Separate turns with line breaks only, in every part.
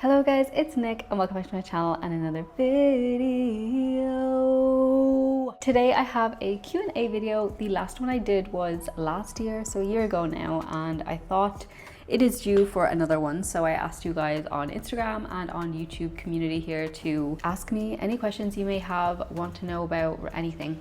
Hello guys, it's Nick and welcome back to my channel and another video. Today I have a Q&A video. The last one I did was last year, so a year ago now, and I thought it is due for another one. So I asked you guys on Instagram and on YouTube community here to ask me any questions you may have, want to know about anything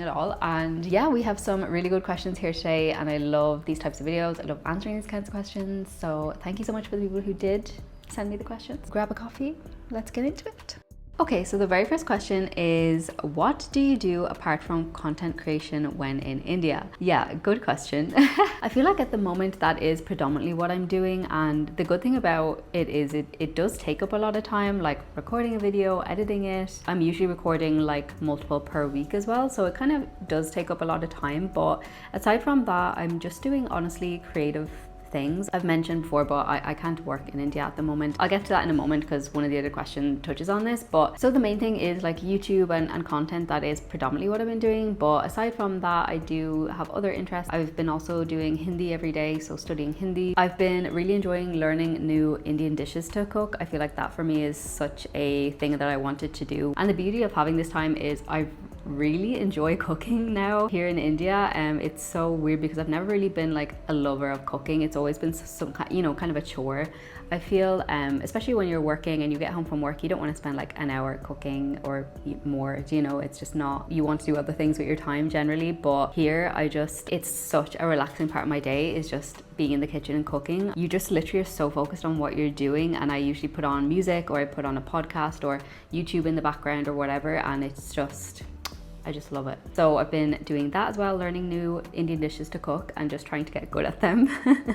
at all. And yeah, we have some really good questions here today and I love these types of videos. I love answering these kinds of questions. So thank you so much for the people who did send me the questions. Grab a coffee, let's get into it. Okay, so the very first question is, what do you do apart from content creation when in India? Yeah, good question. I feel like at the moment that is predominantly what I'm doing, and the good thing about it is it does take up a lot of time, like recording a video, editing it. I'm usually recording like multiple per week as well, so it kind of does take up a lot of time. But aside from that, I'm just doing honestly creative things I've mentioned before, but I can't work in India at the moment. I'll get to that in a moment because one of the other questions touches on this. But so the main thing is like YouTube and content. That is predominantly what I've been doing, but aside from that I do have other interests. I've been also doing Hindi every day, so studying Hindi. I've been really enjoying learning new Indian dishes to cook. I feel like that for me is such a thing that I wanted to do, and the beauty of having this time is I really enjoy cooking now here in India. It's so weird because I've never really been like a lover of cooking. It's always been some kind of a chore. I feel especially when you're working and you get home from work, you don't want to spend like an hour cooking or more, it's just not, you want to do other things with your time generally. But here it's such a relaxing part of my day is just being in the kitchen and cooking. You just literally are so focused on what you're doing, and I usually put on music or I put on a podcast or YouTube in the background or whatever, and I just love it. So I've been doing that as well, learning new Indian dishes to cook and just trying to get good at them.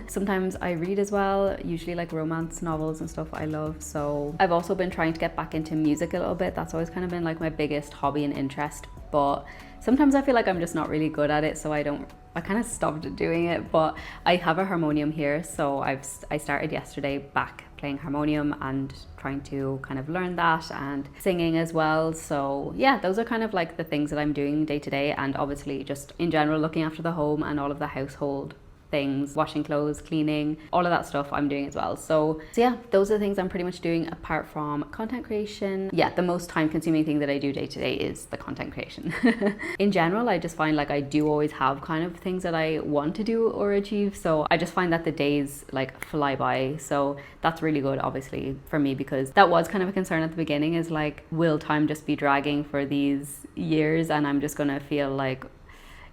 Sometimes I read as well, usually like romance novels and stuff I love. So I've also been trying to get back into music a little bit. That's always kind of been like my biggest hobby and interest, but sometimes I feel like I'm just not really good at it, so I kind of stopped doing it. But I have a harmonium here, so I started yesterday back playing harmonium and trying to kind of learn that, and singing as well. So yeah, those are kind of like the things that I'm doing day to day, and obviously just in general looking after the home and all of the household things, washing clothes, cleaning, all of that stuff I'm doing as well. So yeah, those are the things I'm pretty much doing apart from content creation. Yeah, the most time consuming thing that I do day to day is the content creation. In general, I just find like I do always have kind of things that I want to do or achieve, so I just find that the days like fly by. So that's really good obviously for me, because that was kind of a concern at the beginning, is like, will time just be dragging for these years and I'm just gonna feel like,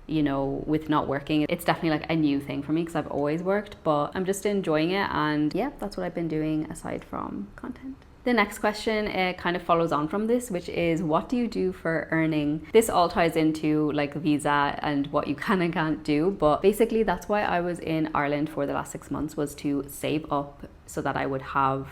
with not working. It's definitely like a new thing for me because I've always worked, but I'm just enjoying it. And yeah, that's what I've been doing aside from content. The next question kind of follows on from this, which is, what do you do for earning? This all ties into like visa and what you can and can't do, but basically that's why I was in Ireland for the last 6 months, was to save up so that I would have,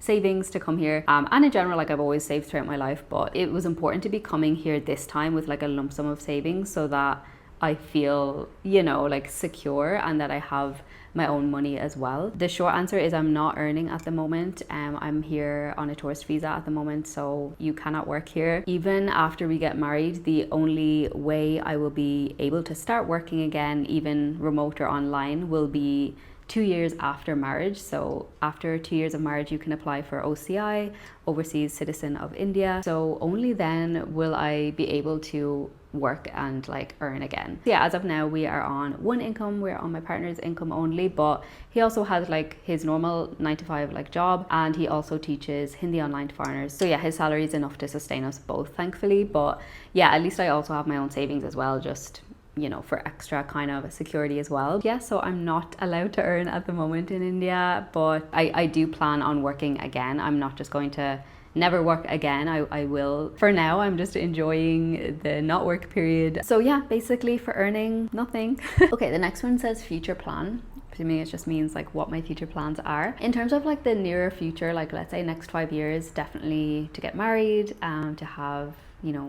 savings to come here. And in general, like I've always saved throughout my life, but it was important to be coming here this time with like a lump sum of savings so that I feel, like secure and that I have my own money as well. The short answer is I'm not earning at the moment. I'm here on a tourist visa at the moment, so you cannot work here. Even after we get married, the only way I will be able to start working again, even remote or online, will be 2 years after marriage. So after 2 years of marriage, you can apply for OCI, Overseas Citizen of India. So only then will I be able to work and like earn again. So yeah, as of now we are on one income. We're on my partner's income only, but he also has like his normal 9-to-5 like job, and he also teaches Hindi online to foreigners. So yeah, his salary is enough to sustain us both, thankfully. But yeah, at least I also have my own savings as well, just for extra kind of security as well. Yeah, so I'm not allowed to earn at the moment in India, but I do plan on working again. I'm not just going to never work again. I will. For now, I'm just enjoying the not work period. So yeah, basically for earning, nothing. Okay, the next one says future plan. To me, it just means like what my future plans are. In terms of like the nearer future, like let's say next 5 years, definitely to get married, to have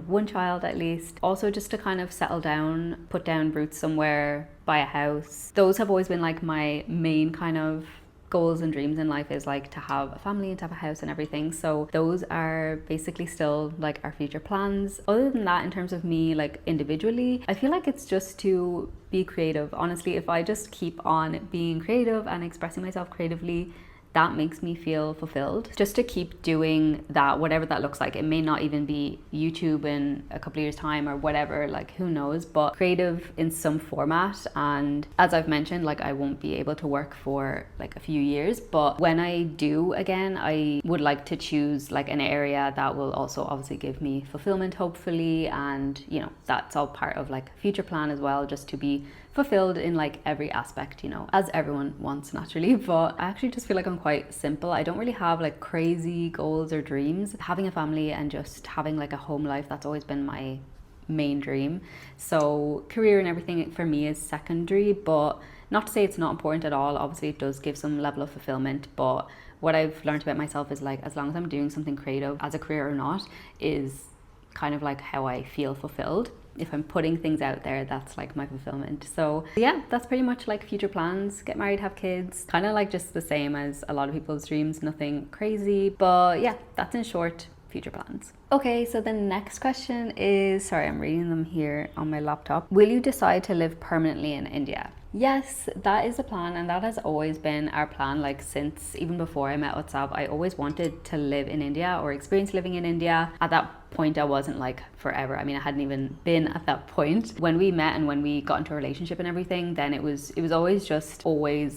one child at least. Also just to kind of settle down, put down roots somewhere, buy a house. Those have always been like my main kind of goals and dreams in life, is like to have a family and to have a house and everything. So those are basically still like our future plans. Other than that, in terms of me like individually, I feel like it's just to be creative. Honestly, if I just keep on being creative and expressing myself creatively, that makes me feel fulfilled. Just to keep doing that, whatever that looks like. It may not even be YouTube in a couple of years time or whatever, like who knows, but creative in some format. And as I've mentioned, like I won't be able to work for like a few years, but when I do again, I would like to choose like an area that will also obviously give me fulfillment, hopefully. And you know, that's all part of like future plan as well, just to be fulfilled in like every aspect, you know, as everyone wants naturally. But I actually just feel like I'm quite simple. I don't really have like crazy goals or dreams. Having a family and just having like a home life, that's always been my main dream. So career and everything for me is secondary, but not to say it's not important at all. Obviously it does give some level of fulfillment, but what I've learned about myself is like, as long as I'm doing something creative as a career or not, is kind of like how I feel fulfilled. If I'm putting things out there, that's like my fulfillment. So yeah, that's pretty much like future plans. Get married, have kids, kind of like just the same as a lot of people's dreams, nothing crazy, but yeah, that's in short future plans. Okay, so the next question is, sorry, I'm reading them here on my laptop. Will you decide to live permanently in India? Yes, that is the plan, and that has always been our plan. Like since even before I met WhatsApp, I always wanted to live in India or experience living in India. At that point, I wasn't like forever. I mean, I hadn't even been at that point. When we met and when we got into a relationship and everything, then it was always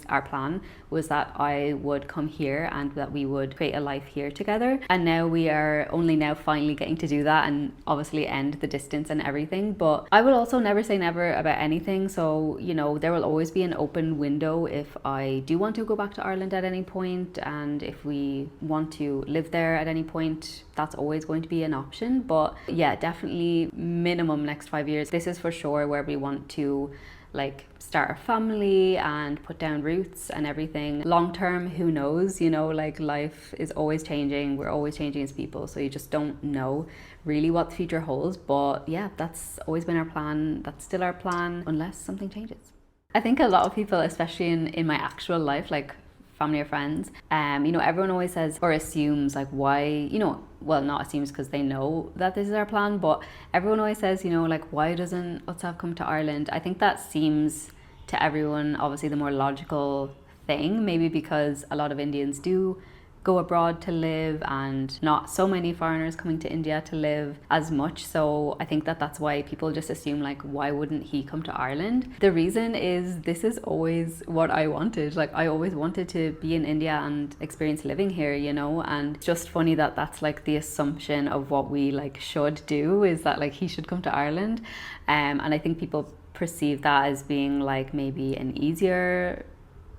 our plan was that I would come here and that we would create a life here together. And now we are only now finally getting to do that, and obviously end the distance and everything. But I will also never say never about anything. So, you know, there will always be an open window if I do want to go back to Ireland at any point, and if we want to live there at any point, that's always going to be an option. But yeah, definitely minimum next 5 years. This is for sure where we want to like start a family and put down roots and everything. Long term, who knows, you know, like life is always changing. We're always changing as people, so you just don't know really what the future holds. But yeah, that's always been our plan. That's still our plan unless something changes. I think a lot of people, especially in my actual life, like family or friends, you know, everyone always says or assumes like why, you know, well, not assumes because they know that this is our plan, but everyone always says, you know, like why doesn't WhatsApp come to Ireland? I think that seems to everyone obviously the more logical thing, maybe because a lot of Indians do go abroad to live and not so many foreigners coming to India to live as much. So I think that that's why people just assume like, why wouldn't he come to Ireland? The reason is this is always what I wanted. Like I always wanted to be in India and experience living here, you know, and it's just funny that that's like the assumption of what we like should do, is that like he should come to Ireland. And I think people perceive that as being like maybe an easier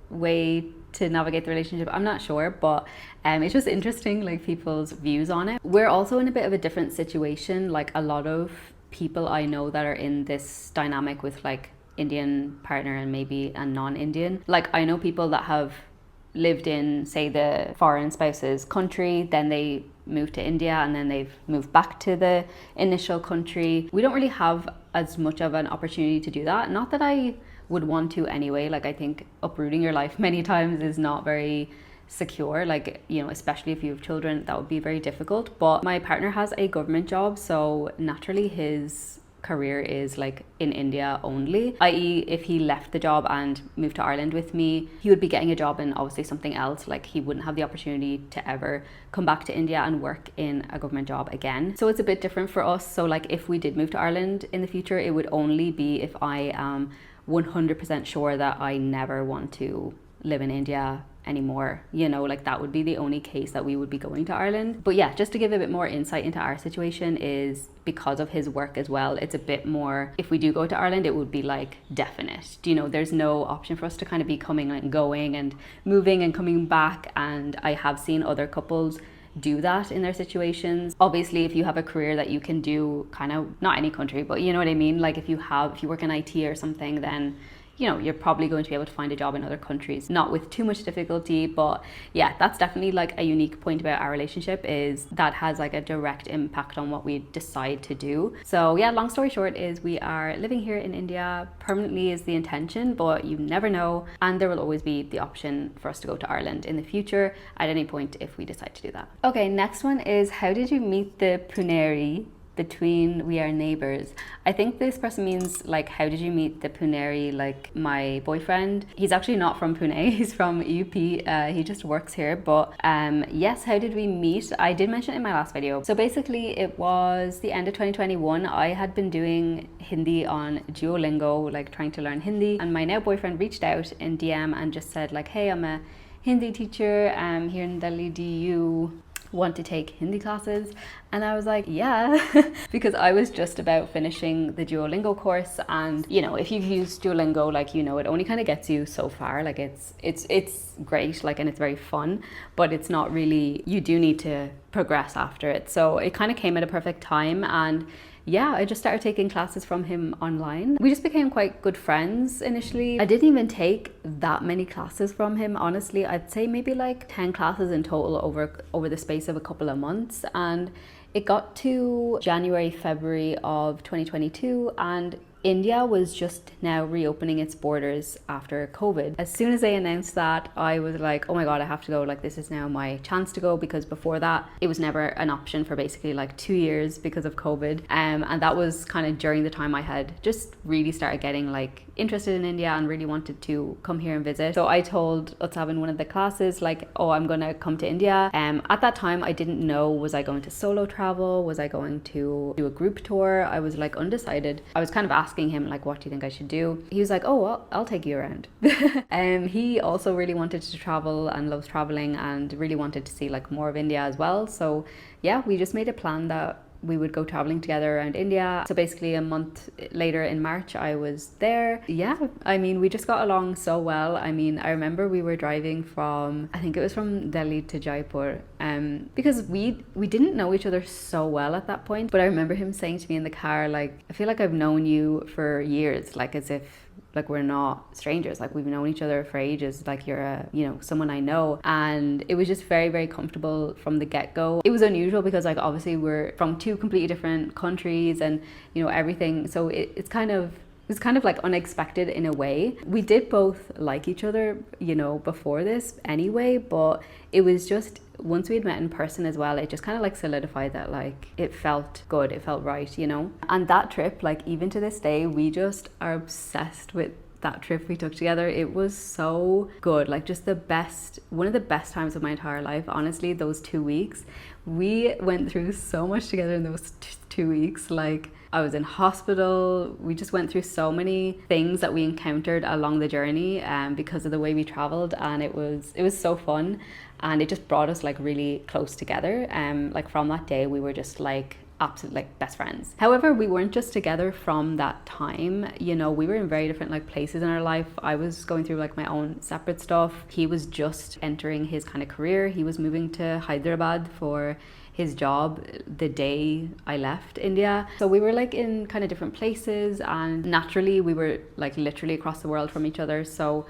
way to navigate the relationship. I'm not sure, but it's just interesting like people's views on it. We're also in a bit of a different situation. Like a lot of people I know that are in this dynamic with like Indian partner and maybe a non-Indian, like I know people that have lived in, say, the foreign spouse's country, then they moved to India and then they've moved back to the initial country. We don't really have as much of an opportunity to do that. Not that I would want to anyway. Like I think uprooting your life many times is not very secure, like, you know, especially if you have children, that would be very difficult. But my partner has a government job, so naturally his career is like in India only, i.e. if he left the job and moved to Ireland with me, he would be getting a job in obviously something else. Like he wouldn't have the opportunity to ever come back to India and work in a government job again. So it's a bit different for us. So like if we did move to Ireland in the future, it would only be if I am 100% sure that I never want to live in India anymore, you know, like that would be the only case that we would be going to Ireland. But yeah, just to give a bit more insight into our situation, is because of his work as well, it's a bit more, if we do go to Ireland, it would be like definite, you know, there's no option for us to kind of be coming and going and moving and coming back. And I have seen other couples do that in their situations. Obviously, if you have a career that you can do kind of, not any country, but you know what I mean, like if you work in IT or something, then you know, you're probably going to be able to find a job in other countries, not with too much difficulty. But yeah, that's definitely like a unique point about our relationship, is that has like a direct impact on what we decide to do. So yeah, long story short is we are living here in India permanently is the intention, but you never know. And there will always be the option for us to go to Ireland in the future at any point if we decide to do that. Okay, next one is, how did you meet the Puneri? between we are neighbors. I think this person means like, how did you meet the Puneri, like my boyfriend? He's actually not from Pune, he's from UP. He just works here. But yes, how did we meet? I did mention it in my last video. So basically it was the end of 2021. I had been doing Hindi on Duolingo, like trying to learn Hindi, and my now boyfriend reached out in DM and just said like, hey, I'm a Hindi teacher here in Delhi, do you want to take Hindi classes? And I was like, yeah, because I was just about finishing the Duolingo course, and you know, if you've used Duolingo, like, you know, it only kind of gets you so far. Like it's great, like, and it's very fun, but it's not really, you do need to progress after it. So it kind of came at a perfect time, and yeah, I just started taking classes from him online. We just became quite good friends initially. I didn't even take that many classes from him, honestly. I'd say maybe like 10 classes in total over the space of a couple of months. And it got to January, February of 2022, and India was just now reopening its borders after COVID. As soon as they announced that, I was like, oh my God, I have to go. Like, this is now my chance to go, because before that, it was never an option for basically like 2 years because of COVID. And that was kind of during the time I had just really started getting like interested in India and really wanted to come here and visit. So I told Utsav in one of the classes like, oh, I'm gonna come to India. At that time, I didn't know, was I going to solo travel? Was I going to do a group tour? I was like undecided. I was kind of asking him like, what do you think I should do? He was like, oh, well, I'll take you around. He also really wanted to travel and loves traveling and really wanted to see like more of India as well. So yeah, we just made a plan that we would go traveling together around India. So basically a month later in March, I was there. Yeah, I mean, we just got along so well. I mean, I remember we were driving from, I think it was from Delhi to Jaipur, because we didn't know each other so well at that point. But I remember him saying to me in the car, like, I feel like I've known you for years, like as if like we're not strangers, like we've known each other for ages, like you're a, you know, someone I know. And it was just very, very comfortable from the get-go. It was unusual because like obviously we're from two completely different countries and, you know, everything. So it was kind of like unexpected in a way. We did both like each other, you know, before this anyway, but it was just, once we had met in person as well, it just kind of like solidified that like it felt good, it felt right, you know. And that trip, like even to this day, we just are obsessed with that trip we took together. It was so good, like just the best, one of the best times of my entire life, honestly. Those 2 weeks, we went through so much together in those 2 weeks. Like I was in hospital, we just went through so many things that we encountered along the journey because of the way we traveled, and it was so fun, and it just brought us like really close together. Like from that day we were just like absolute like best friends. However, we weren't just together from that time, you know, we were in very different like places in our life. I was going through like my own separate stuff. He was just entering his kind of career. He was moving to Hyderabad for his job the day I left India. So we were like in kind of different places, and naturally we were like literally across the world from each other. So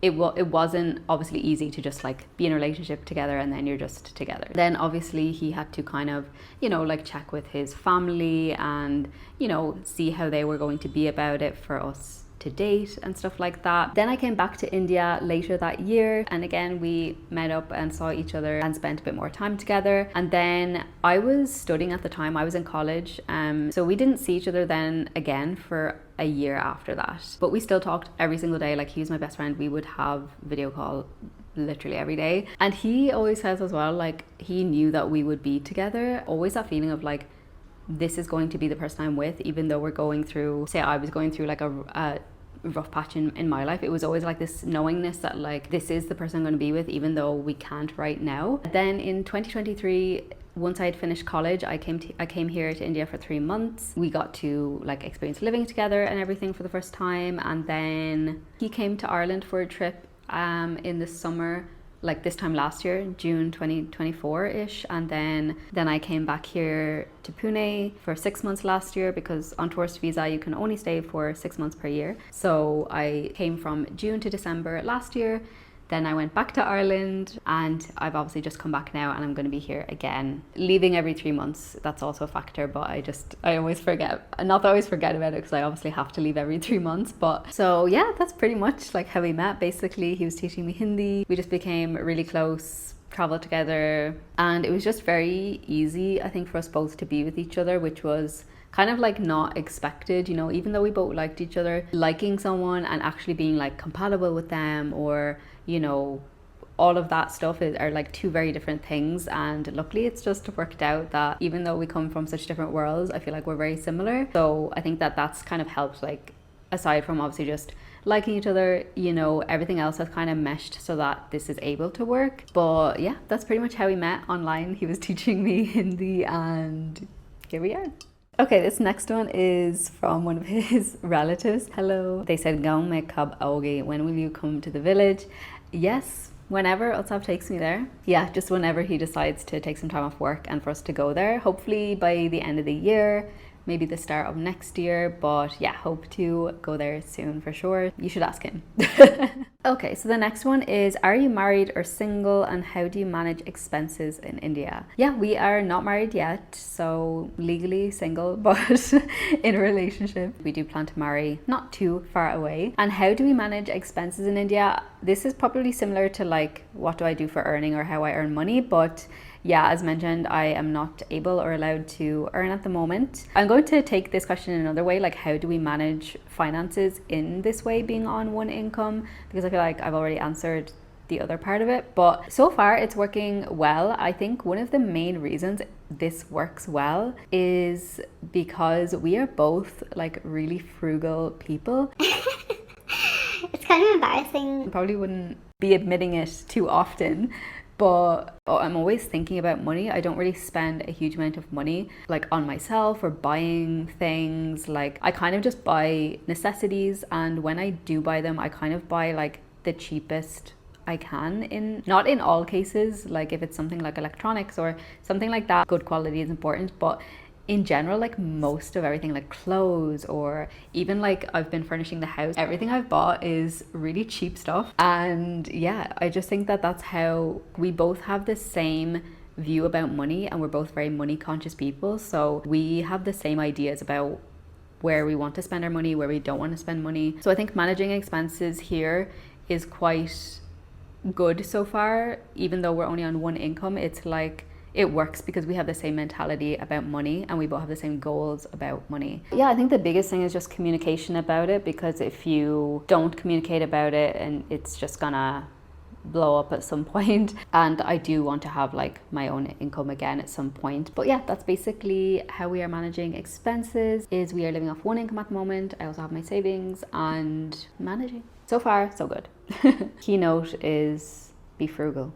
it wasn't obviously easy to just like be in a relationship together and then you're just together. Then obviously he had to kind of, you know, like check with his family and, you know, see how they were going to be about it for us to date and stuff like that. Then I came back to India later that year, and again we met up and saw each other and spent a bit more time together. And then I was studying at the time, I was in college, so we didn't see each other then again for a year after that, but we still talked every single day. Like, he was my best friend. We would have video call literally every day, and he always says as well, like, he knew that we would be together. Always that feeling of like, this is going to be the person I'm with, even though we're going through, say I was going through like a rough patch in my life. It was always like this knowingness that like, this is the person I'm going to be with, even though we can't right now. Then in 2023, once I had finished college, I came here to India for 3 months. We got to like experience living together and everything for the first time. And then he came to Ireland for a trip in the summer, like this time last year, June 2024-ish. And then I came back here to Pune for 6 months last year, because on tourist visa you can only stay for 6 months per year. So I came from June to December last year. Then I went back to Ireland, and I've obviously just come back now, and I'm going to be here again. Leaving every 3 months, that's also a factor, but I always forget. Not that I always forget about it, because I obviously have to leave every 3 months. But so yeah, that's pretty much like how we met. Basically, he was teaching me Hindi. We just became really close travel together, and it was just very easy, I think, for us both to be with each other, which was kind of like not expected, you know, even though we both liked each other, liking someone and actually being like compatible with them, or, you know, all of that stuff are like two very different things. And luckily it's just worked out that even though we come from such different worlds, I feel like we're very similar. So I think that that's kind of helped, like, aside from obviously just liking each other, you know, everything else has kind of meshed so that this is able to work. But yeah, that's pretty much how we met online. He was teaching me Hindi and here we are. Okay, this next one is from one of his relatives. Hello. They said, "Gaon mein kab aoge?" When will you come to the village? Yes, whenever Utsav takes me there. Yeah, just whenever he decides to take some time off work and for us to go there. Hopefully by the end of the year, maybe the start of next year, but yeah, hope to go there soon for sure. You should ask him. Okay, so the next one is, are you married or single, and how do you manage expenses in India? Yeah, we are not married yet, so legally single, but in a relationship. We do plan to marry not too far away. And how do we manage expenses in India? This is probably similar to like, what do I do for earning or how I earn money, but yeah, as mentioned, I am not able or allowed to earn at the moment. I'm going to take this question in another way, like how do we manage finances in this way, being on one income, because I feel like I've already answered the other part of it. But so far it's working well. I think one of the main reasons this works well is because we are both like really frugal people.
It's kind of embarrassing.
I probably wouldn't be admitting it too often, but I'm always thinking about money. I don't really spend a huge amount of money like on myself or buying things. Like I kind of just buy necessities, and when I do buy them, I kind of buy like the cheapest I can. In not in all cases, like if it's something like electronics or something like that, good quality is important, but in general, like most of everything, like clothes or even like I've been furnishing the house, everything I've bought is really cheap stuff. And yeah, I just think that that's how we both have the same view about money, and we're both very money conscious people, so we have the same ideas about where we want to spend our money, where we don't want to spend money. So I think managing expenses here is quite good so far. Even though we're only on one income, it's like it works because we have the same mentality about money and we both have the same goals about money. Yeah, I think the biggest thing is just communication about it, because if you don't communicate about it, and it's just gonna blow up at some point. And I do want to have like my own income again at some point. But yeah, that's basically how we are managing expenses. Is we are living off one income at the moment. I also have my savings and managing. So far, so good. Keynote is be frugal.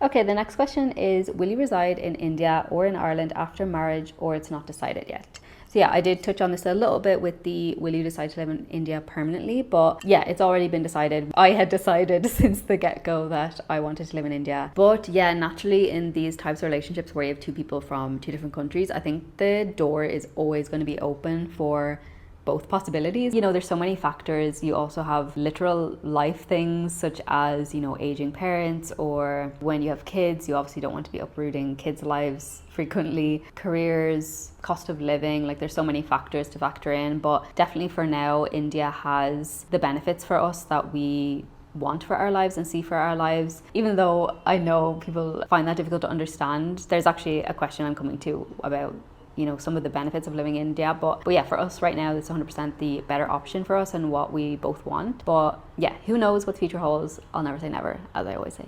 Okay, the next question is, will you reside in India or in Ireland after marriage, or it's not decided yet? So yeah, I did touch on this a little bit with the will you decide to live in India permanently, but yeah, it's already been decided. I had decided since the get-go that I wanted to live in India. But yeah, naturally in these types of relationships where you have two people from two different countries, I think the door is always going to be open for both possibilities. You know, there's so many factors. You also have literal life things such as, you know, aging parents, or when you have kids, you obviously don't want to be uprooting kids' lives frequently, careers, cost of living, like there's so many factors to factor in. But definitely for now, India has the benefits for us that we want for our lives and see for our lives. Even though I know people find that difficult to understand, there's actually a question I'm coming to about, you know, some of the benefits of living in India. But yeah, for us right now, it's 100% the better option for us and what we both want. But yeah, who knows what the future holds? I'll never say never, as I always say.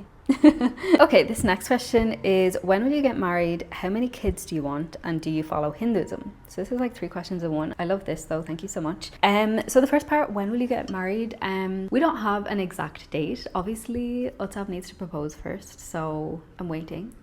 Okay, this next question is, when will you get married? How many kids do you want? And do you follow Hinduism? So this is like 3 questions in one. I love this though, thank you so much. So the first part, when will you get married? We don't have an exact date. Obviously, Utsav needs to propose first, so I'm waiting.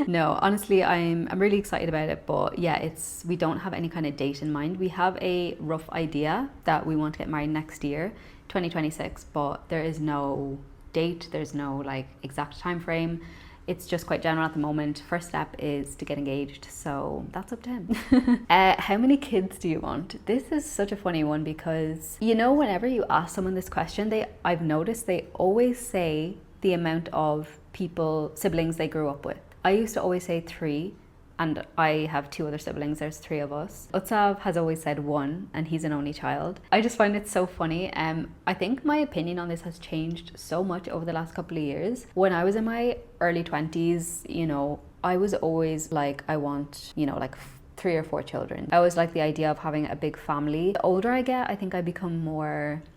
No, honestly, I'm really excited about it, but yeah, we don't have any kind of date in mind. We have a rough idea that we want to get married next year, 2026, but there is no date, there's no like exact time frame. It's just quite general at the moment. First step is to get engaged, so that's up to him. How many kids do you want? This is such a funny one because, you know, whenever you ask someone this question, I've noticed they always say the amount of siblings they grew up with. I used to always say 3, and I have 2 other siblings. There's 3 of us. Utsav has always said 1, and he's an only child. I just find it so funny. I think my opinion on this has changed so much over the last couple of years. When I was in my early 20s, you know, I was always like, I want, you know, like 3 or 4 children. I always like the idea of having a big family. The older I get, I think I become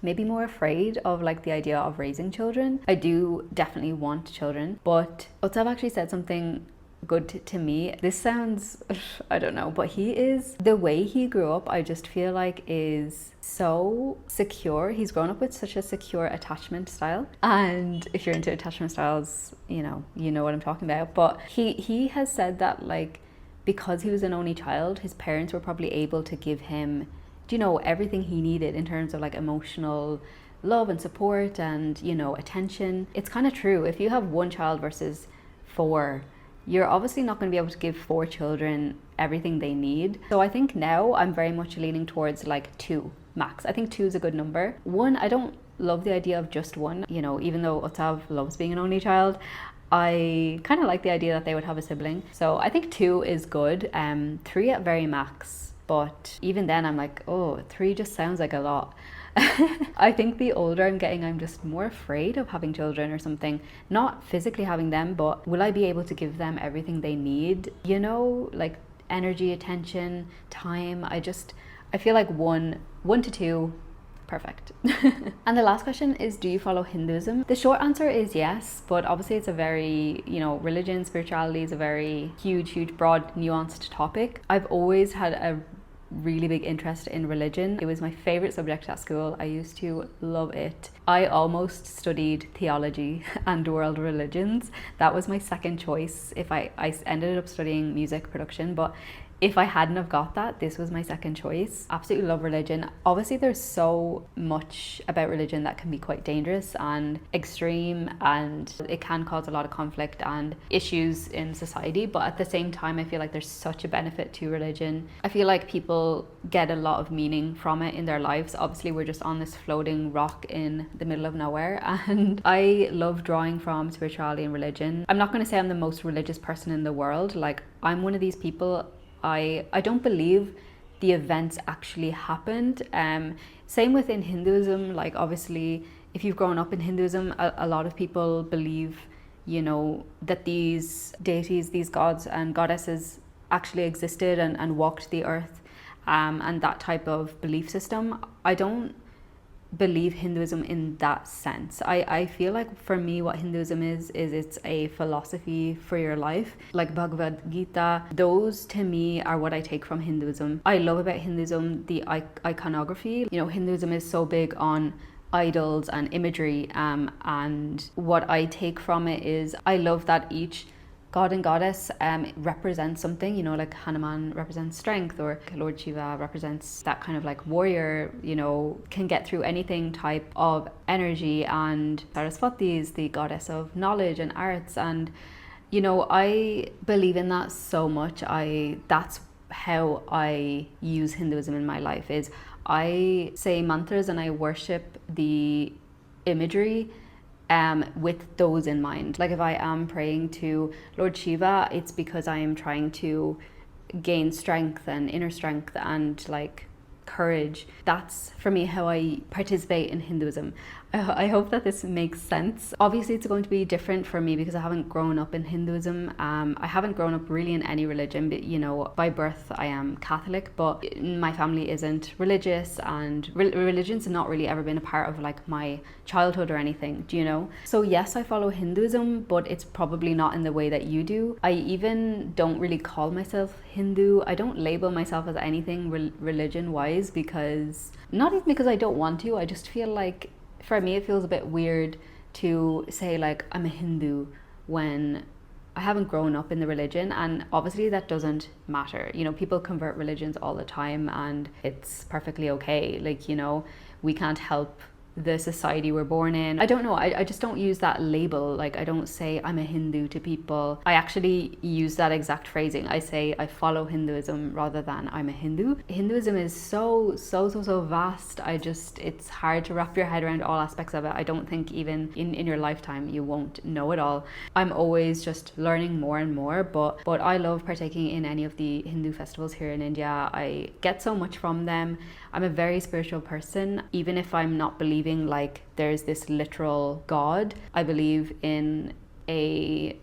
maybe more afraid of like the idea of raising children. I do definitely want children, but Utsav actually said something good to me. This sounds, I don't know, but the way he grew up, I just feel like is so secure. He's grown up with such a secure attachment style. And if you're into attachment styles, you know what I'm talking about. But he has said that like, because he was an only child, his parents were probably able to give him, you know, everything he needed in terms of like emotional love and support and, you know, attention. It's kind of true. If you have 1 child versus 4, you're obviously not going to be able to give 4 children everything they need. So I think now I'm very much leaning towards like 2 max. I think 2 is a good number. 1, I don't love the idea of just 1, you know, even though Utsav loves being an only child. I kind of like the idea that they would have a sibling. So I think 2 is good. 3 at very max. But even then I'm like, oh, 3 just sounds like a lot. I think the older I'm getting, I'm just more afraid of having children or something. Not physically having them, but will I be able to give them everything they need? You know, like energy, attention, time. I feel like 1 to 2, perfect. And the last question is, do you follow Hinduism? The short answer is yes, but obviously it's a very, you know, religion, spirituality is a very huge, broad, nuanced topic. I've always had a really big interest in religion. It was my favorite subject at school. I used to love it. I almost studied theology and world religions. That was my second choice. I ended up studying music production, but if I hadn't have got that, this was my second choice. Absolutely love religion. Obviously there's so much about religion that can be quite dangerous and extreme, and it can cause a lot of conflict and issues in society, but at the same time I feel like there's such a benefit to religion. I feel like people get a lot of meaning from it in their lives. Obviously we're just on this floating rock in the middle of nowhere, and I love drawing from spirituality and religion. I'm not going to say I'm the most religious person in the world. Like, I'm one of these people, I don't believe the events actually happened. Same within Hinduism. Like, obviously if you've grown up in Hinduism, a lot of people believe, you know, that these deities, these gods and goddesses actually existed and walked the earth, and that type of belief system. I don't believe Hinduism in that sense. I feel like for me what Hinduism is it's a philosophy for your life, like Bhagavad Gita. Those to me are what I take from Hinduism. I love about Hinduism the iconography. You know, Hinduism is so big on idols and imagery, and what I take from it is I love that each god and goddess represents something. You know, like Hanuman represents strength, or Lord Shiva represents that kind of like warrior, you know, can get through anything type of energy. And Saraswati is the goddess of knowledge and arts, and you know, I believe in that so much. That's how I use Hinduism in my life, is I say mantras and I worship the imagery with those in mind. Like, if I am praying to Lord Shiva, it's because I am trying to gain strength and inner strength and like courage. That's for me how I participate in Hinduism. I hope that this makes sense. Obviously it's going to be different for me because I haven't grown up in Hinduism. I haven't grown up really in any religion, but you know, by birth I am Catholic, but my family isn't religious, and religion's not really ever been a part of like my childhood or anything, do you know? So yes, I follow Hinduism, but it's probably not in the way that you do. I even don't really call myself Hindu. I don't label myself as anything religion wise, because not even because I don't want to. I just feel like, for me, it feels a bit weird to say like I'm a Hindu when I haven't grown up in the religion. And obviously that doesn't matter. You know, people convert religions all the time and it's perfectly okay. Like, you know, we can't help the society we're born in. I don't know, I just don't use that label. Like, I don't say I'm a Hindu to people. I actually use that exact phrasing. I say I follow Hinduism rather than I'm a Hindu. Hinduism is so vast. It's hard to wrap your head around all aspects of it. I don't think even in your lifetime you won't know it all. I'm always just learning more and more, but I love partaking in any of the Hindu festivals here in India. I get so much from them. I'm a very spiritual person. Even if I'm not believing like there's this literal God, I believe in a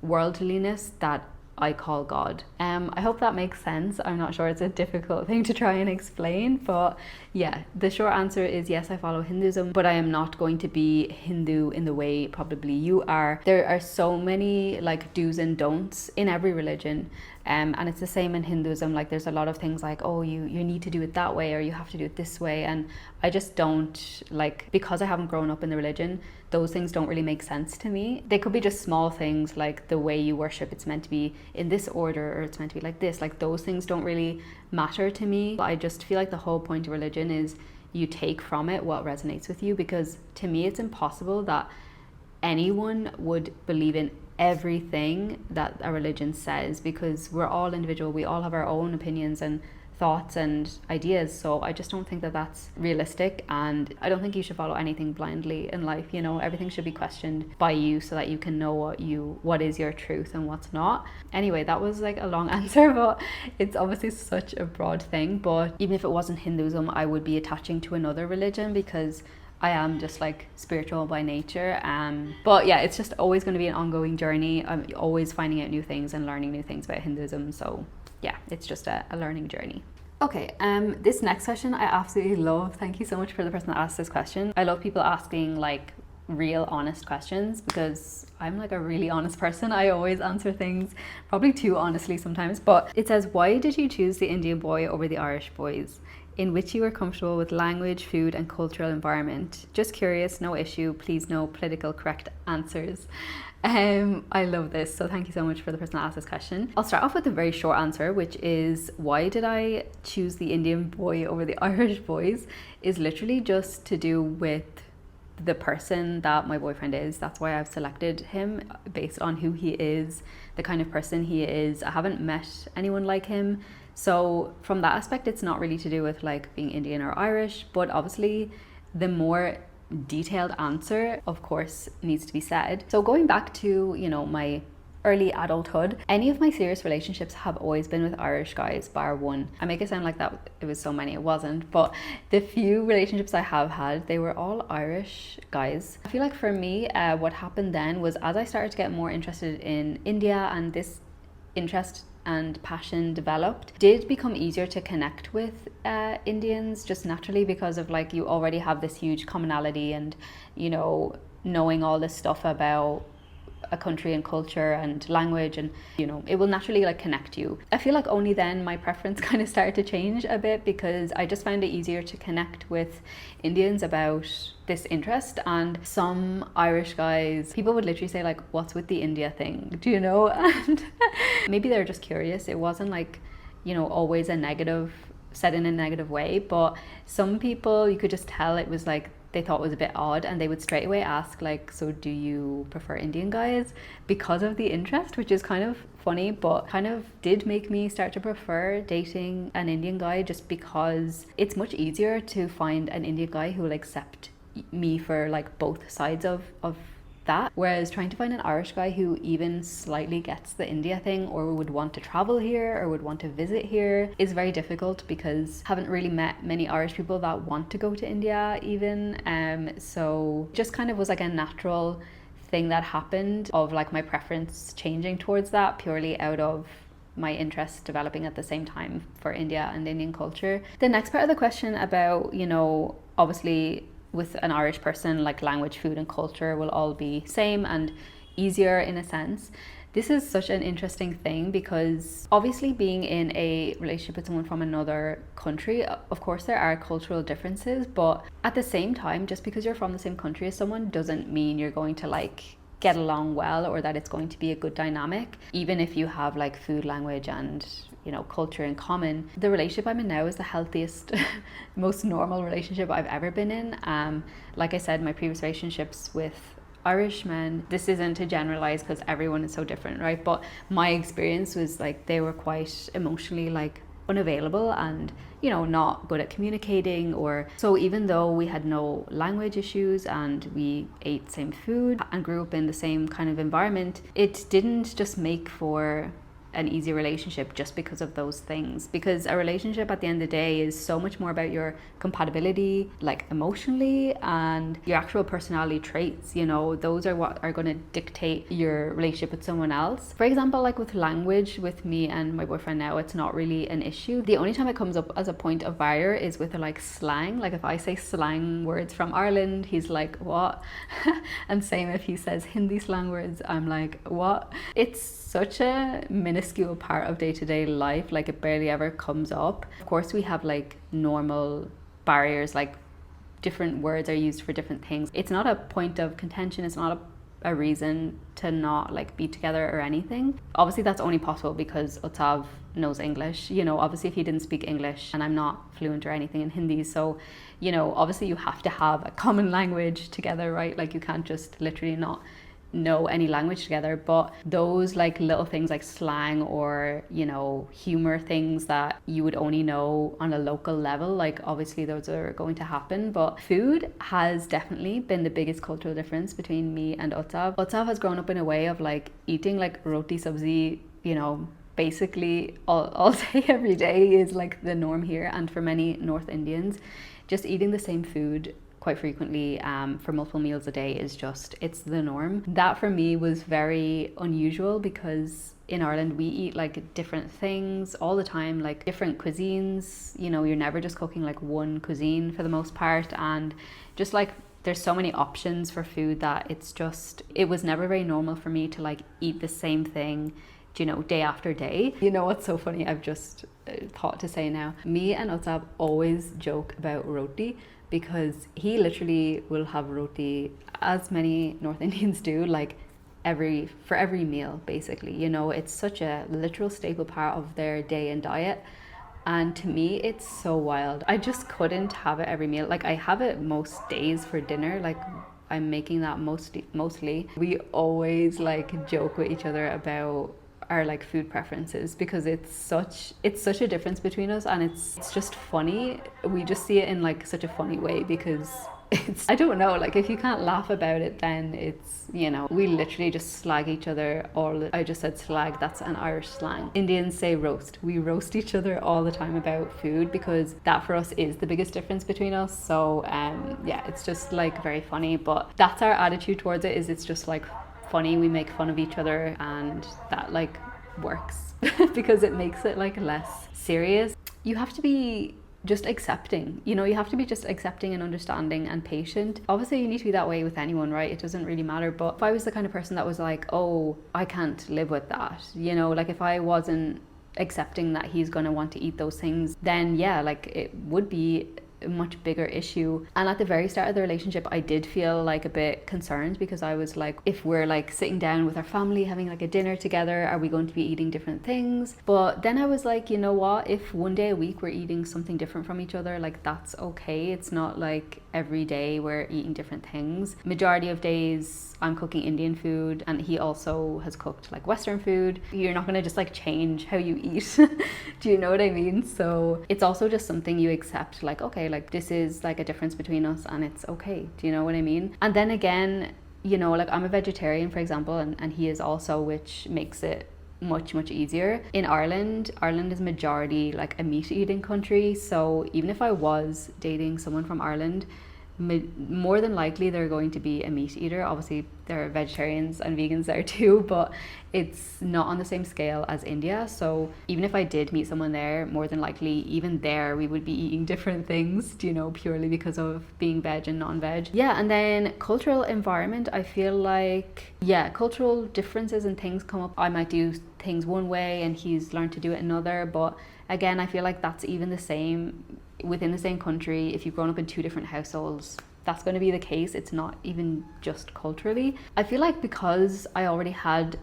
worldliness that I call God. I hope that makes sense. I'm not sure, it's a difficult thing to try and explain, but yeah, the short answer is yes, I follow Hinduism, but I am not going to be Hindu in the way probably you are. There are so many like do's and don'ts in every religion. And it's the same in Hinduism. Like, there's a lot of things like, oh, you need to do it that way, or you have to do it this way. And I just don't, like, because I haven't grown up in the religion, those things don't really make sense to me. They could be just small things like the way you worship, it's meant to be in this order, or it's meant to be like this. Like, those things don't really matter to me. I just feel like the whole point of religion is you take from it what resonates with you, because to me it's impossible that anyone would believe in everything that a religion says, because we're all individual. We all have our own opinions and thoughts and ideas. So I just don't think that that's realistic, and I don't think you should follow anything blindly in life. You know, everything should be questioned by you so that you can know what is your truth and what's not. Anyway, that was like a long answer, but it's obviously such a broad thing. But even if it wasn't Hinduism, I would be attaching to another religion because I am just like spiritual by nature. But yeah, it's just always going to be an ongoing journey. I'm always finding out new things and learning new things about Hinduism. So yeah, it's just a learning journey. Okay, this next question I absolutely love. Thank you so much for the person that asked this question. I love people asking like real honest questions because I'm like a really honest person. I always answer things probably too honestly sometimes. But it says, why did you choose the Indian boy over the Irish boys? In which you were comfortable with language, food and cultural environment? Just curious, no issue. Please no political correct answers. I love this, so thank you so much for the person that asked this question. I'll start off with a very short answer, which is why did I choose the Indian boy over the Irish boys is literally just to do with the person that my boyfriend is. That's why I've selected him based on who he is, the kind of person he is. I haven't met anyone like him. So from that aspect, it's not really to do with like being Indian or Irish, but obviously the more detailed answer, of course, needs to be said. So going back to, you know, my early adulthood, any of my serious relationships have always been with Irish guys, bar one. I make it sound like that it was so many, it wasn't, but the few relationships I have had, they were all Irish guys. I feel like for me, what happened then was as I started to get more interested in India and this interest and passion developed, did become easier to connect with Indians just naturally because of like you already have this huge commonality and, you know, knowing all this stuff about a country and culture and language, and you know, it will naturally like connect you. I feel like only then my preference kind of started to change a bit because I just found it easier to connect with Indians about this interest. And some Irish guys, people would literally say like, what's with the India thing, do you know? And maybe they're just curious. It wasn't like, you know, always a negative, said in a negative way, but some people you could just tell it was like they thought was a bit odd, and they would straight away ask like, so do you prefer Indian guys, because of the interest, which is kind of funny, but kind of did make me start to prefer dating an Indian guy, just because it's much easier to find an Indian guy who will accept me for like both sides of that, whereas trying to find an Irish guy who even slightly gets the India thing or would want to travel here or would want to visit here is very difficult, because I haven't really met many Irish people that want to go to India even. So just kind of was like a natural thing that happened of like my preference changing towards that purely out of my interest developing at the same time for India and Indian culture. The next part of the question about, you know, obviously with an Irish person, like language, food and culture will all be same and easier in a sense. This is such an interesting thing because obviously being in a relationship with someone from another country, of course there are cultural differences, but at the same time, just because you're from the same country as someone doesn't mean you're going to like get along well, or that it's going to be a good dynamic, even if you have like food, language, and culture in common. The relationship I'm in now is the healthiest, most normal relationship I've ever been in. Like I said, my previous relationships with Irish men, this isn't to generalize because everyone is so different, right? But my experience was like they were quite emotionally like unavailable and not good at communicating, or so even though we had no language issues and we ate same food and grew up in the same kind of environment, it didn't just make for an easy relationship just because of those things. Because a relationship at the end of the day is so much more about your compatibility, like emotionally, and your actual personality traits. Those are what are going to dictate your relationship with someone else. For example, like with language, with me and my boyfriend now, it's not really an issue. The only time it comes up as a point of barrier is with like slang. Like if I say slang words from Ireland, he's like, what? And same if he says Hindi slang words, I'm like, what? It's such a minuscule part of day-to-day life, like it barely ever comes up. Of course we have like normal barriers, like different words are used for different things. It's not a point of contention, it's not a reason to not like be together or anything. Obviously that's only possible because Utsav knows English. Obviously if he didn't speak English, and I'm not fluent or anything in Hindi, so obviously you have to have a common language together, right? Like you can't just literally not know any language together. But those like little things like slang or humor, things that you would only know on a local level, like obviously those are going to happen. But food has definitely been the biggest cultural difference between me and Utsav. Utsav has grown up in a way of like eating like roti sabzi, basically all day every day is like the norm here. And for many North Indians, just eating the same food quite frequently for multiple meals a day is just, it's the norm. That for me was very unusual because in Ireland we eat like different things all the time, like different cuisines. You're never just cooking like one cuisine for the most part, and just like there's so many options for food that it was never very normal for me to like eat the same thing day after day. What's so funny, I've just thought to say now, me and Utsav always joke about roti, because he literally will have roti, as many North Indians do, like for every meal basically. It's such a literal staple part of their day and diet, and to me it's so wild. I just couldn't have it every meal. Like I have it most days for dinner, like I'm making that mostly. We always like joke with each other about our like food preferences, because it's such a difference between us, and it's just funny. We just see it in like such a funny way, because I don't know, like if you can't laugh about it, then it's we literally just slag each other I just said slag, that's an Irish slang. Indians say roast. We roast each other all the time about food, because that for us is the biggest difference between us. So yeah, it's just like very funny. But that's our attitude towards it, is it's just like funny. We make fun of each other, and that like works because it makes it like less serious. You have to be just accepting, you have to be just accepting and understanding and patient. Obviously you need to be that way with anyone, right? It doesn't really matter. But if I was the kind of person that was like, oh, I can't live with that, like if I wasn't accepting that he's going to want to eat those things, then yeah, like it would be a much bigger issue. And at the very start of the relationship, I did feel like a bit concerned, because I was like, if we're like sitting down with our family having like a dinner together, are we going to be eating different things? But then I was like, you know what, if one day a week we're eating something different from each other, like that's okay. It's not like every day we're eating different things. Majority of days I'm cooking Indian food, and he also has cooked like Western food. You're not gonna just like change how you eat. Do you know what I mean? So it's also just something you accept, like, okay, like this is like a difference between us, and it's okay. Do you know what I mean? And then again, like I'm a vegetarian, for example, and he is also, which makes it much easier. In Ireland is majority like a meat eating country, so even if I was dating someone from Ireland, more than likely they're going to be a meat eater. Obviously there are vegetarians and vegans there too, but it's not on the same scale as India. So even if I did meet someone there, more than likely even there we would be eating different things, purely because of being veg and non-veg. Yeah, and then cultural environment, I feel like, yeah, cultural differences and things come up. I might do things one way and he's learned to do it another, but again, I feel like that's even the same within the same country. If you've grown up in two different households, that's going to be the case. It's not even just culturally. I feel like because I already had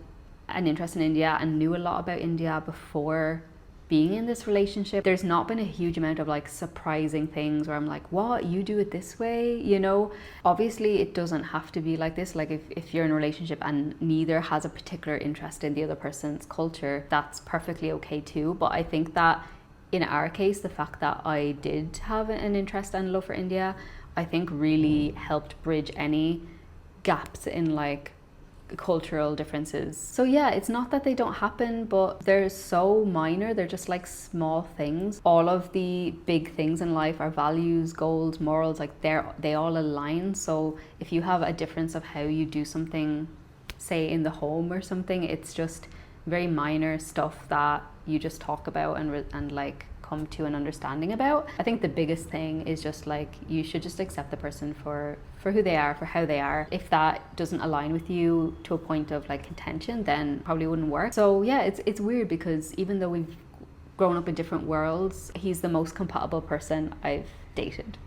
an interest in India and knew a lot about India before being in this relationship, there's not been a huge amount of like surprising things where I'm like, what, you do it this way, you know? Obviously it doesn't have to be like this. Like if you're in a relationship and neither has a particular interest in the other person's culture, that's perfectly okay too. But I think that in our case, the fact that I did have an interest and love for India, I think really helped bridge any gaps in like cultural differences. So yeah, it's not that they don't happen, but they're so minor. They're just like small things. All of the big things in life, our values, goals, morals, like they all align. So if you have a difference of how you do something, say in the home or something, it's just very minor stuff that you just talk about and like come to an understanding about. I think the biggest thing is just like you should just accept the person for who they are, for how they are. If that doesn't align with you to a point of like contention, then probably wouldn't work. So yeah, it's weird because even though we've grown up in different worlds, he's the most compatible person I've dated.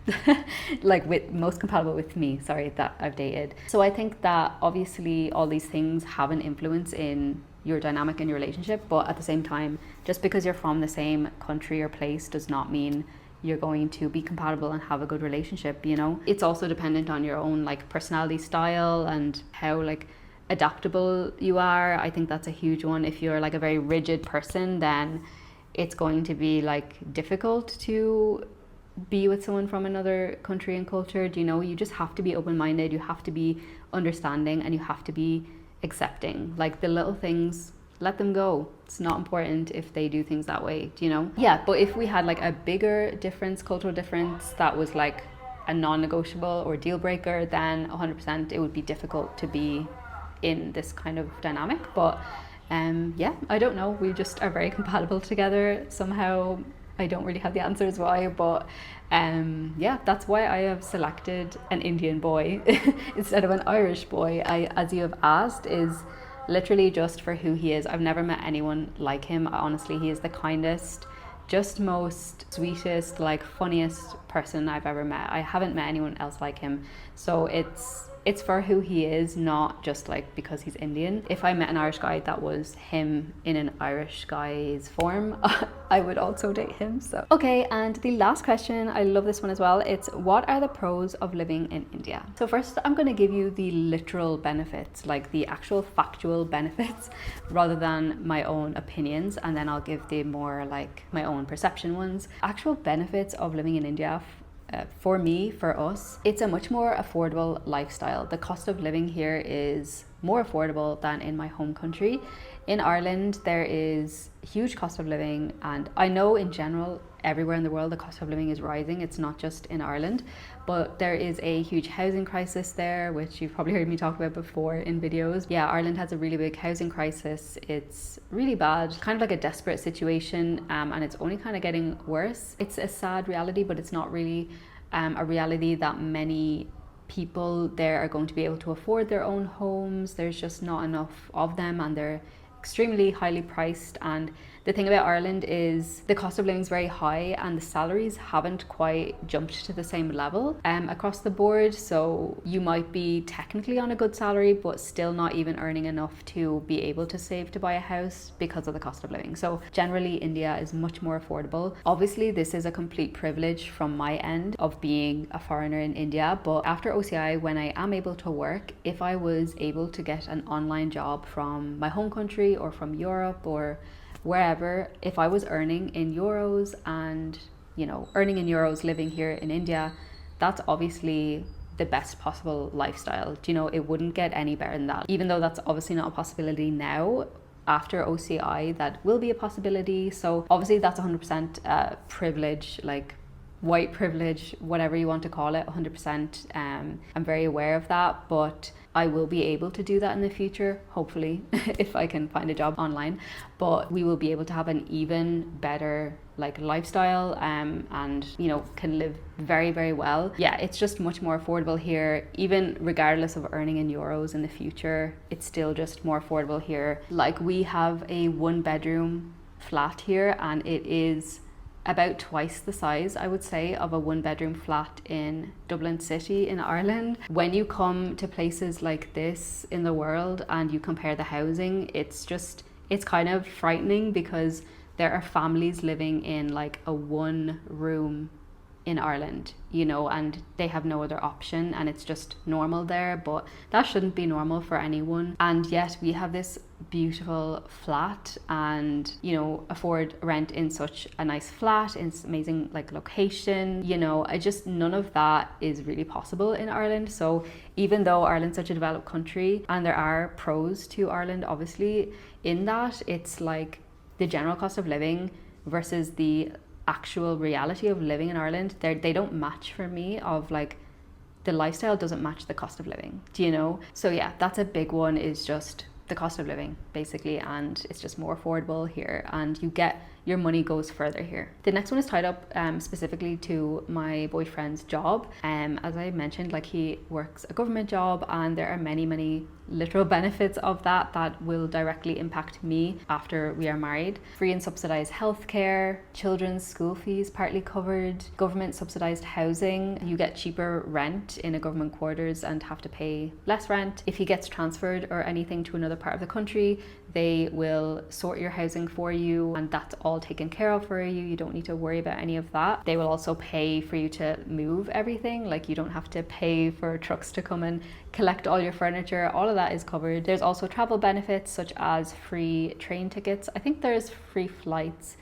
Like most compatible with me, sorry, that I've dated. So I think that obviously all these things have an influence in your dynamic in your relationship, but at the same time, just because you're from the same country or place does not mean you're going to be compatible and have a good relationship, you know? It's also dependent on your own like personality style and how like adaptable you are. I think that's a huge one. If you're like a very rigid person, then it's going to be like difficult to be with someone from another country and culture. Do you know? You just have to be open-minded, you have to be understanding, and you have to be accepting. Like the little things, let them go. It's not important if they do things that way, do you know? Yeah, but if we had like a bigger difference, cultural difference, that was like a non-negotiable or deal breaker, then 100% it would be difficult to be in this kind of dynamic. But yeah, I don't know, we just are very compatible together somehow. I don't really have the answers why, but yeah, that's why I have selected an Indian boy instead of an Irish boy. As you have asked, is literally just for who he is. I've never met anyone like him. Honestly, he is the kindest, just most sweetest, like funniest person I've ever met. I haven't met anyone else like him. So it's for who he is, not just like because he's Indian. If I met an Irish guy that was him in an Irish guy's form, I would also date him. So okay, and the last question, I love this one as well. It's what are the pros of living in India? So first I'm going to give you the literal benefits, like the actual factual benefits rather than my own opinions, and then I'll give the more like my own perception ones. Actual benefits of living in India. For me, for us, it's a much more affordable lifestyle. The cost of living here is more affordable than in my home country. In Ireland, there is huge cost of living, and I know in general everywhere in the world the cost of living is rising. It's not just in Ireland, but there is a huge housing crisis there, which you've probably heard me talk about before in videos. Yeah, Ireland has a really big housing crisis. It's really bad, kind of like a desperate situation, and it's only kind of getting worse. It's a sad reality, but it's not really a reality that many people there are going to be able to afford their own homes. There's just not enough of them, and they're extremely highly priced. And the thing about Ireland is the cost of living is very high and the salaries haven't quite jumped to the same level across the board. So you might be technically on a good salary but still not even earning enough to be able to save to buy a house because of the cost of living. So generally India is much more affordable. Obviously this is a complete privilege from my end of being a foreigner in India, but after OCI, when I am able to work, if I was able to get an online job from my home country or from Europe or wherever, if I was earning in euros and, you know, earning in euros living here in India, that's obviously the best possible lifestyle. Do you know, it wouldn't get any better than that. Even though that's obviously not a possibility now, after OCI that will be a possibility. So obviously that's 100% privilege, like white privilege, whatever you want to call it, 100%. I'm very aware of that, but I will be able to do that in the future, hopefully, if I can find a job online. But we will be able to have an even better like lifestyle, and you know, can live very, very well. Yeah, it's just much more affordable here, even regardless of earning in euros in the future. It's still just more affordable here. Like we have a 1-bedroom flat here, and it is about twice the size, I would say, of a 1-bedroom flat in Dublin City in Ireland. When you come to places like this in the world and you compare the housing, it's kind of frightening, because there are families living in like a 1-room in Ireland, you know, and they have no other option, and it's just normal there, but that shouldn't be normal for anyone. And yet we have this beautiful flat and, you know, afford rent in such a nice flat in amazing like location, you know. None of that is really possible in Ireland. So even though Ireland's such a developed country, and there are pros to Ireland obviously, in that it's like the general cost of living versus the actual reality of living in Ireland, they don't match for me. Of like, the lifestyle doesn't match the cost of living, do you know? So yeah, that's a big one, is just the cost of living basically, and it's just more affordable here, and your money goes further here. The next one is tied up specifically to my boyfriend's job. As I mentioned, like, he works a government job, and there are many literal benefits of that will directly impact me after we are married. Free and subsidized healthcare, children's school fees partly covered, government subsidized housing. You get cheaper rent in a government quarters and have to pay less rent. If he gets transferred or anything to another part of the country, they will sort your housing for you, and that's all taken care of for you. You don't need to worry about any of that. They will also pay for you to move everything. Like, you don't have to pay for trucks to come and collect all your furniture. All of that is covered. There's also travel benefits such as free train tickets. I think there's free flights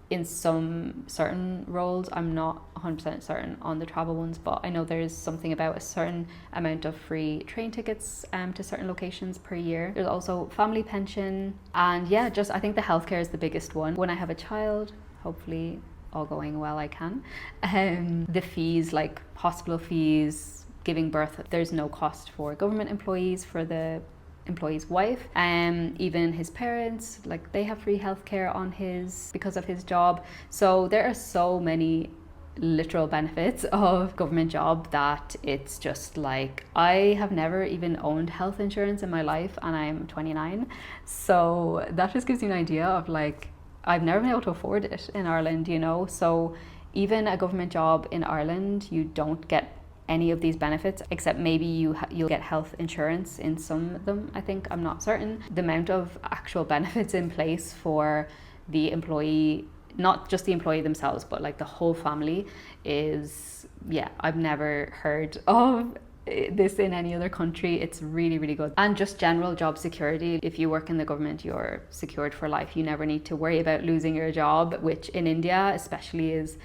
in some certain roles. I'm not 100% certain on the travel ones, but I know there's something about a certain amount of free train tickets to certain locations per year. There's also family pension, and yeah, just I think the healthcare is the biggest one. When I have a child, hopefully all going well, I can. The fees, like hospital fees, giving birth, there's no cost for government employees, for the employee's wife, even his parents, like, they have free healthcare because of his job. So there are so many literal benefits of government job that it's just like, I have never even owned health insurance in my life, and I'm 29, so that just gives you an idea of like, I've never been able to afford it in Ireland, you know. So even a government job in Ireland, you don't get any of these benefits, except maybe you'll get health insurance in some of them, I think. I'm not certain. The amount of actual benefits in place for the employee, not just the employee themselves, but like the whole family, is, yeah, I've never heard of this in any other country. It's really good. And just general job security. If you work in the government, you're secured for life. You never need to worry about losing your job, which in India especially is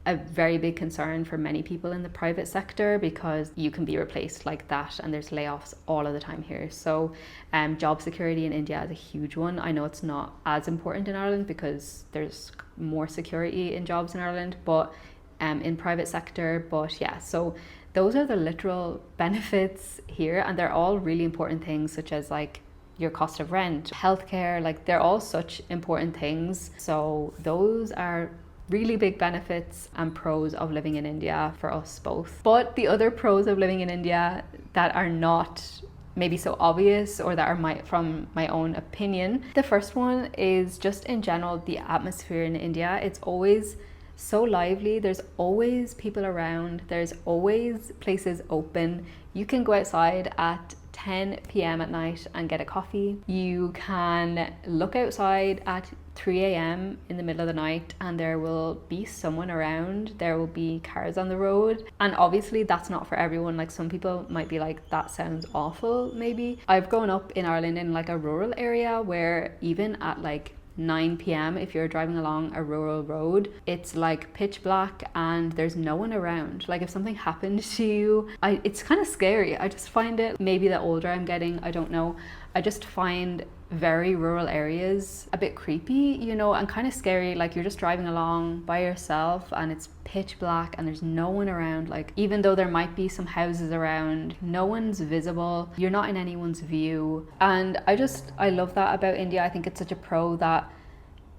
a very big concern for many people in the private sector, because you can be replaced like that, and there's layoffs all of the time here. So job security in India is a huge one. I know it's not as important in Ireland because there's more security in jobs in Ireland, but in private sector. But yeah, so those are the literal benefits here, and they're all really important things, such as like your cost of rent, healthcare, like they're all such important things. So those are really big benefits and pros of living in India for us both. But the other pros of living in India that are not maybe so obvious, or that are from my own opinion. The first one is just in general, the atmosphere in India. It's always so lively. There's always people around. There's always places open. You can go outside at 10 p.m. at night and get a coffee. You can look outside at 3 a.m. in the middle of the night and there will be someone around. There will be cars on the road. And obviously that's not for everyone. Like, some people might be like, that sounds awful maybe. I've grown up in Ireland in like a rural area where even at like 9 p.m. if you're driving along a rural road, it's like pitch black and there's no one around. Like, if something happened to you, it's kind of scary. I just find it, maybe the older I'm getting, I don't know, I just find very rural areas a bit creepy, you know, and kind of scary. Like, you're just driving along by yourself and it's pitch black and there's no one around. Like, even though there might be some houses around, no one's visible. You're not in anyone's view. And I love that about India. I think it's such a pro that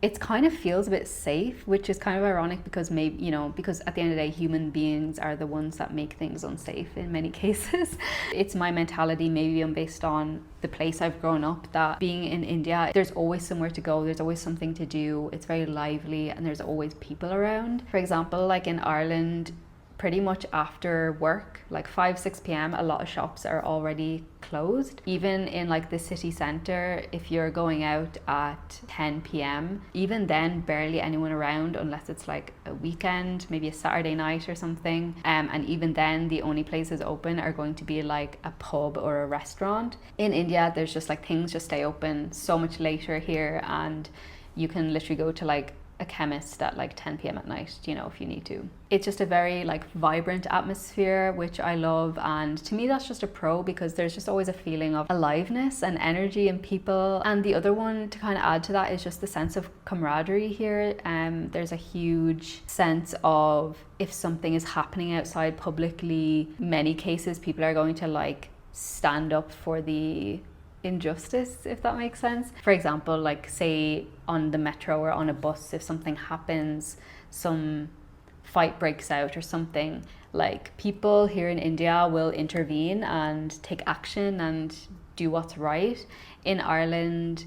it kind of feels a bit safe, which is kind of ironic because maybe, you know, because at the end of the day, human beings are the ones that make things unsafe in many cases. It's my mentality, maybe I'm based on the place I've grown up, that being in India, there's always somewhere to go, there's always something to do, it's very lively, and there's always people around. For example, like in Ireland, pretty much after work, like 5-6 p.m, a lot of shops are already closed. Even in like the city center, if you're going out at 10 p.m, even then barely anyone around unless it's like a weekend, maybe a Saturday night or something, and even then the only places open are going to be like a pub or a restaurant. In India, there's just like things just stay open so much later here, and you can literally go to like a chemist at like 10 p.m. at night, you know, if you need to. It's just a very like vibrant atmosphere, which I love, and to me that's just a pro because there's just always a feeling of aliveness and energy in people. And the other one to kind of add to that is just the sense of camaraderie here. There's a huge sense of, if something is happening outside publicly, many cases people are going to like stand up for the injustice, if that makes sense. For example, like say on the metro or on a bus, if something happens, some fight breaks out or something, like people here in India will intervene and take action and do what's right. In Ireland,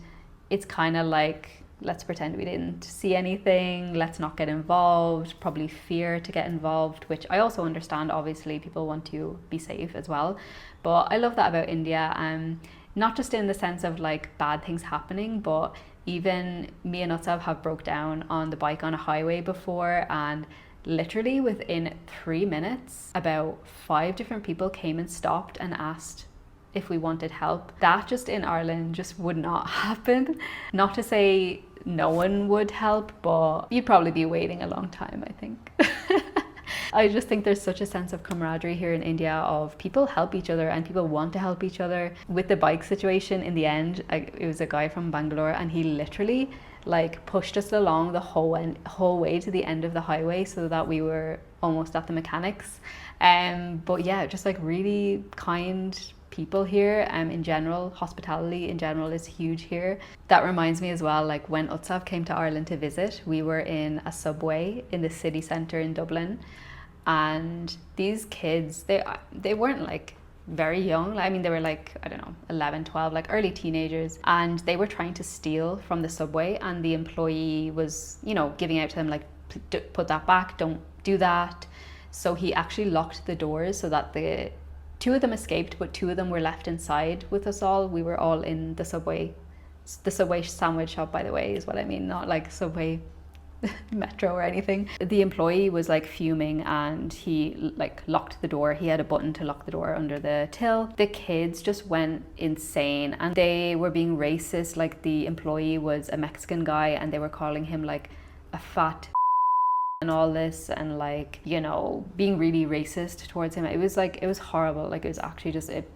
it's kind of like, let's pretend we didn't see anything, let's not get involved, probably fear to get involved, which I also understand. Obviously people want to be safe as well, but I love that about India. Not just in the sense of like bad things happening, but even me and Utsav have broke down on the bike on a highway before, and literally within 3 minutes, about 5 different people came and stopped and asked if we wanted help. That just in Ireland just would not happen. Not to say no one would help, but you'd probably be waiting a long time, I think. I just think there's such a sense of camaraderie here in India, of people help each other and people want to help each other. With the bike situation, in the end, it was a guy from Bangalore, and he literally like pushed us along the whole way to the end of the highway so that we were almost at the mechanics. But yeah, just like really kind people here. In general, hospitality in general is huge here. That reminds me as well, like when Utsav came to Ireland to visit, we were in a subway in the city centre in Dublin, and these kids, they weren't like very young. I mean, they were like, I don't know, 11, 12, like early teenagers, and they were trying to steal from the subway, and the employee was, you know, giving out to them like, put that back, don't do that. So he actually locked the doors so that the 2 of them escaped, but 2 of them were left inside with us all. We were all in the subway sandwich shop, by the way, is what I mean, not like Subway metro or anything. The employee was like fuming, and he like locked the door. He had a button to lock the door under the till. The kids just went insane, and they were being racist. Like the employee was a Mexican guy, and they were calling him like a fat and all this, and like, you know, being really racist towards him. It was like, it was horrible. Like it was actually just, it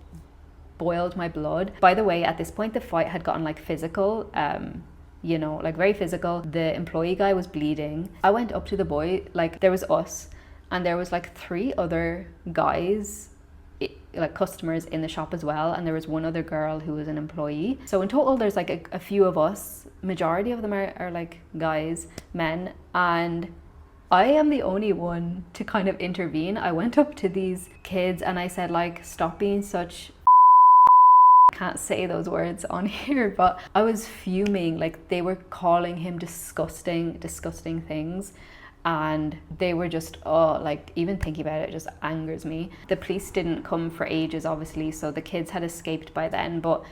boiled my blood. By the way, at this point the fight had gotten like physical, you know, like very physical. The employee guy was bleeding. I went up to the boy, like there was us and there was like 3 other guys, like customers in the shop as well, and there was 1 other girl who was an employee. So in total there's like a few of us. Majority of them are like guys, men, and I am the only one to kind of intervene. I went up to these kids and I said like, stop being such, I can't say those words on here, but I was fuming. Like they were calling him disgusting things, and they were just, oh, like even thinking about it just angers me. The police didn't come for ages, obviously, so the kids had escaped by then, but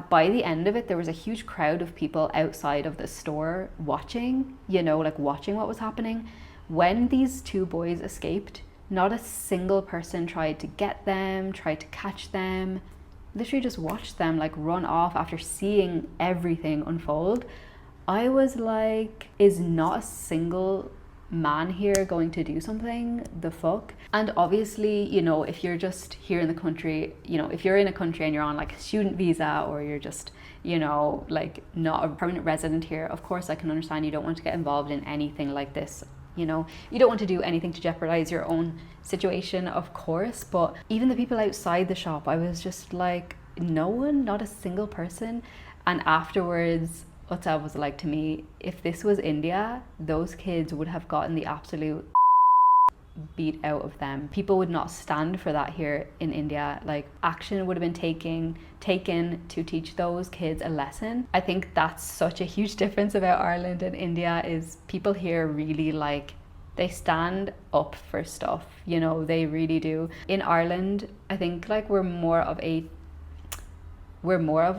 by the end of it, there was a huge crowd of people outside of the store watching, you know, like watching what was happening. When these 2 boys escaped, not a single person tried to get them, tried to catch them, literally just watched them like run off after seeing everything unfold. I was like, is not a single man here going to do something? The fuck? And obviously, you know, if you're just here in the country, you know, if you're in a country and you're on like a student visa, or you're just, you know, like not a permanent resident here, of course I can understand you don't want to get involved in anything like this. You know, you don't want to do anything to jeopardize your own situation, of course, but even the people outside the shop, I was just like, no one, not a single person. And afterwards, Utsav was like to me, if this was India, those kids would have gotten the absolute beat out of them. People would not stand for that here in India. Like, action would have been taken to teach those kids a lesson. I think that's such a huge difference about Ireland and India, is people here really like, they stand up for stuff, you know, they really do. In Ireland, I think like we're more of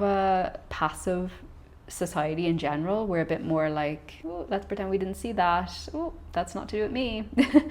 a passive society in general. We're a bit more like, oh, let's pretend we didn't see that. Oh, that's not to do with me.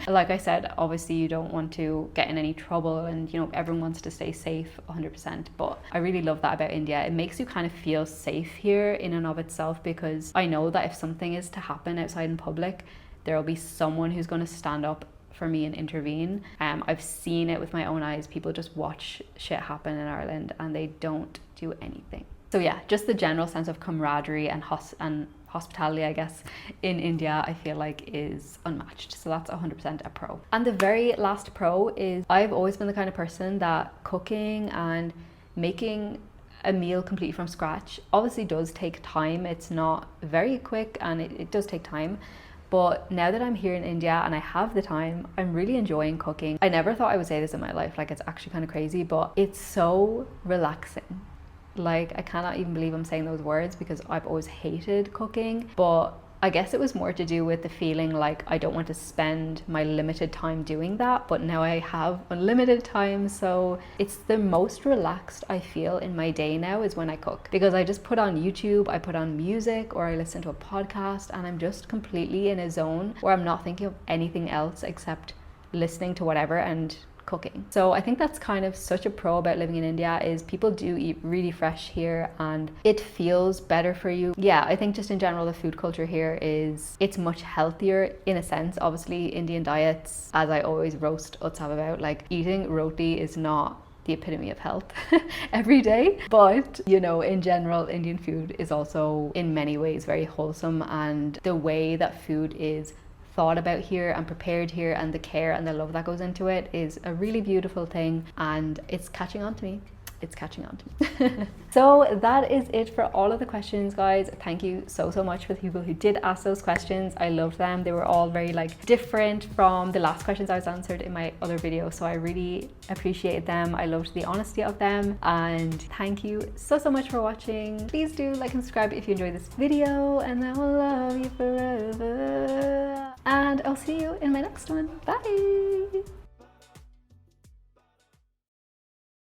Like I said, obviously you don't want to get in any trouble, and you know, everyone wants to stay safe 100%. But I really love that about India. It makes you kind of feel safe here in and of itself, because I know that if something is to happen outside in public, there will be someone who's going to stand up for me and intervene. I've seen it with my own eyes. People just watch shit happen in Ireland and they don't do anything. So yeah, just the general sense of camaraderie and hospitality, I guess, in India, I feel like is unmatched. So that's 100% a pro. And the very last pro is, I've always been the kind of person that cooking and making a meal completely from scratch obviously does take time. It's not very quick, and it does take time. But now that I'm here in India and I have the time, I'm really enjoying cooking. I never thought I would say this in my life, like it's actually kind of crazy, but it's so relaxing. Like, I cannot even believe I'm saying those words, because I've always hated cooking, but I guess it was more to do with the feeling like I don't want to spend my limited time doing that, but now I have unlimited time. So it's the most relaxed I feel in my day now is when I cook, because I just put on YouTube, I put on music, or I listen to a podcast, and I'm just completely in a zone where I'm not thinking of anything else except listening to whatever and cooking. So I think that's kind of such a pro about living in India, is people do eat really fresh here and it feels better for you. Yeah, I think just in general the food culture here it's much healthier in a sense. Obviously Indian diets, as I always roast Utsav about, like eating roti is not the epitome of health every day, but you know, in general Indian food is also in many ways very wholesome, and the way that food is thought about here and prepared here, and the care and the love that goes into it, is a really beautiful thing, and it's catching on to me. It's catching on to me. So that is it for all of the questions, guys. Thank you so much for the people who did ask those questions. I loved them. They were all very like different from the last questions I was answered in my other video, so I really appreciated them. I loved the honesty of them, and thank you so much for watching. Please do like and subscribe if you enjoyed this video, and I will love you forever, and I'll see you in my next one. Bye.